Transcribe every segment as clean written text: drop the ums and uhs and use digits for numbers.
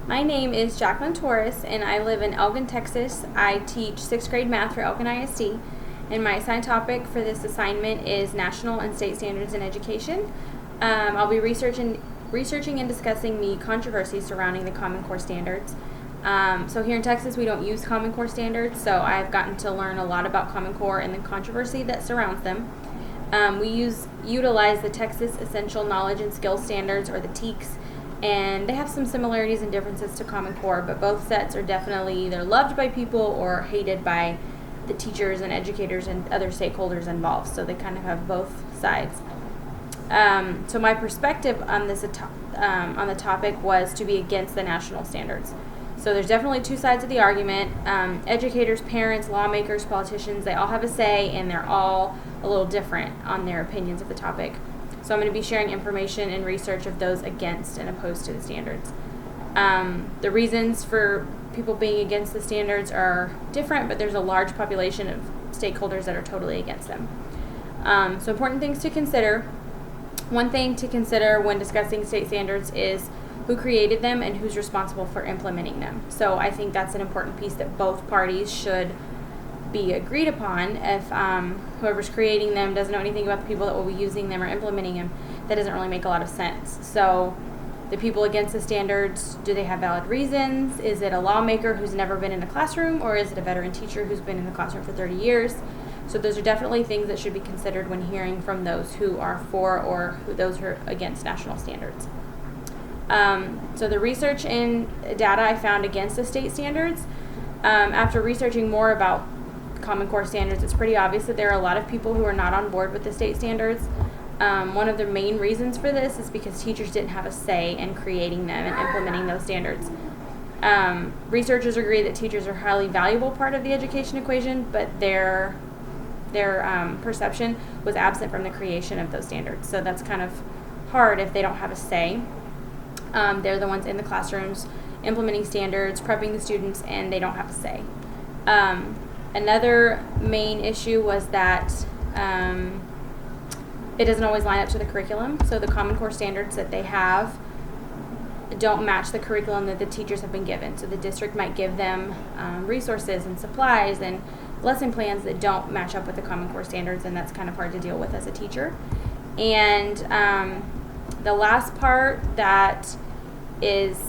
My name is Jacqueline Torres, and I live in Elgin, Texas. I teach 6th grade math for Elgin ISD, and my assigned topic for this assignment is National and State Standards in Education. I'll be researching and discussing the controversy surrounding the Common Core standards. So here in Texas, we don't use Common Core standards, so I've gotten to learn a lot about Common Core and the controversy that surrounds them. We utilize the Texas Essential Knowledge and Skills Standards, or the TEKS, and they have some similarities and differences to Common Core, but both sets are definitely either loved by people or hated by the teachers and educators and other stakeholders involved, so they kind of have both sides. So my perspective on this on the topic was to be against the national standards. So there's definitely two sides of the argument. Educators, parents, lawmakers, politicians, they all have a say, and they're all a little different on their opinions of the topic. So I'm going to be sharing information and research of those against and opposed to the standards. The reasons for people being against the standards are different, but there's a large population of stakeholders that are totally against them. So important things to consider. One thing to consider when discussing state standards is who created them and who's responsible for implementing them. So I think that's an important piece that both parties should be agreed upon. If whoever's creating them doesn't know anything about the people that will be using them or implementing them, that doesn't really make a lot of sense. So the people against the standards, do they have valid reasons? Is it a lawmaker who's never been in a classroom, or is it a veteran teacher who's been in the classroom for 30 years? So those are definitely things that should be considered when hearing from those who are for or those who are against national standards. So the research and data I found against the state standards, after researching more about Common Core standards, it's pretty obvious that there are a lot of people who are not on board with the state standards. One of the main reasons for this is because teachers didn't have a say in creating them and implementing those standards. Researchers agree that teachers are a highly valuable part of the education equation, but their perception was absent from the creation of those standards. So that's kind of hard if they don't have a say. They're the ones in the classrooms implementing standards, prepping the students, and they don't have a say. Another main issue was that it doesn't always line up to the curriculum. So the Common Core standards that they have don't match the curriculum that the teachers have been given. So the district might give them resources and supplies and lesson plans that don't match up with the Common Core standards, and that's kind of hard to deal with as a teacher. And the last part that is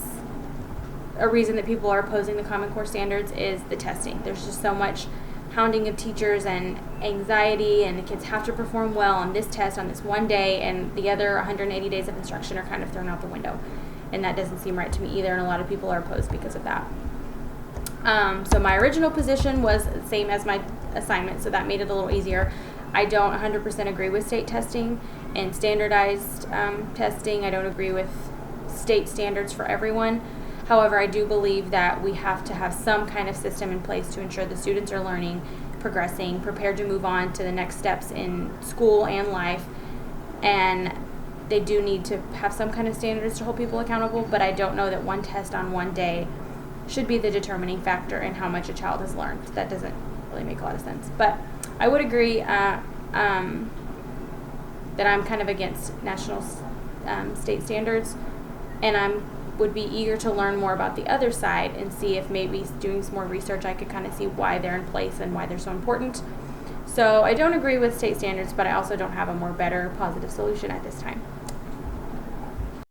a reason that people are opposing the Common Core standards is the testing. There's just so much hounding of teachers and anxiety, and the kids have to perform well on this test on this one day, and the other 180 days of instruction are kind of thrown out the window. And that doesn't seem right to me either, and a lot of people are opposed because of that. So my original position was the same as my assignment, so that made it a little easier. I don't 100% agree with state testing and standardized testing. I don't agree with state standards for everyone. However, I do believe that we have to have some kind of system in place to ensure the students are learning, progressing, prepared to move on to the next steps in school and life. And they do need to have some kind of standards to hold people accountable, but I don't know that one test on one day should be the determining factor in how much a child has learned. That doesn't really make a lot of sense. But I would agree that I'm kind of against national state standards, and I would be eager to learn more about the other side and see if maybe doing some more research I could kind of see why they're in place and why they're so important. So I don't agree with state standards, but I also don't have a more better positive solution at this time.